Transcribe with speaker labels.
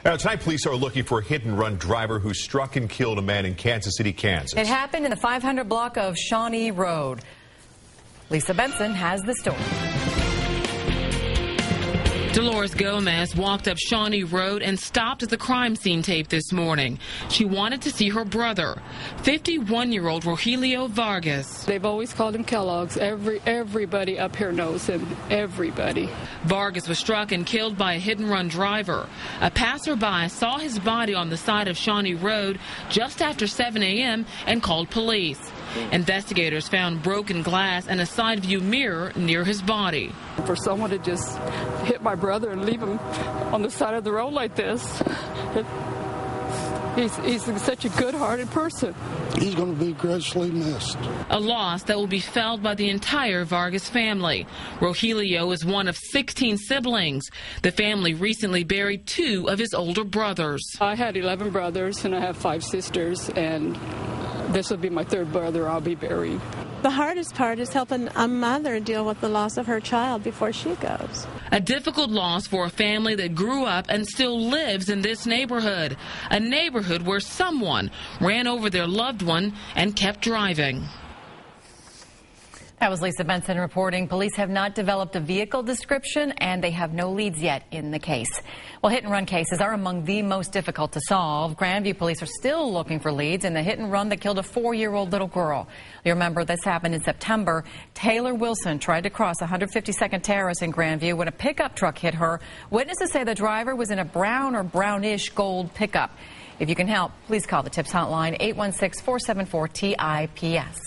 Speaker 1: Now, tonight, police are looking for a hit-and-run driver who struck and killed a man in Kansas City, Kansas.
Speaker 2: It happened in the 500 block of Shawnee Road. Lisa Benson has the story.
Speaker 3: Dolores Gomez walked up Shawnee Road and stopped at the crime scene tape this morning. She wanted to see her brother, 51-year-old Rogelio Vargas.
Speaker 4: They've always called him Kellogg's. Everybody up here knows him. Everybody.
Speaker 3: Vargas was struck and killed by a hit-and-run driver. A passerby saw his body on the side of Shawnee Road just after 7 a.m. and called police. Investigators found broken glass and a side view mirror near his body.
Speaker 4: For someone to just hit my brother and leave him on the side of the road like this, he's such a good-hearted person.
Speaker 5: He's going to be graciously missed.
Speaker 3: A loss that will be felt by the entire Vargas family. Rogelio is one of 16 siblings. The family recently buried 2 of his older brothers.
Speaker 4: I had 11 brothers and I have 5 sisters, and this will be my 3rd brother I'll be buried.
Speaker 6: The hardest part is helping a mother deal with the loss of her child before she goes.
Speaker 3: A difficult loss for a family that grew up and still lives in this neighborhood. A neighborhood where someone ran over their loved one and kept driving.
Speaker 2: That was Lisa Benson reporting. Police have not developed a vehicle description, and they have no leads yet in the case. Well, hit-and-run cases are among the most difficult to solve. Grandview police are still looking for leads in the hit-and-run that killed a 4-year-old little girl. You remember this happened in September. Taylor Wilson tried to cross 152nd Terrace in Grandview when a pickup truck hit her. Witnesses say the driver was in a brown or brownish gold pickup. If you can help, please call the TIPS hotline, 816-474-TIPS.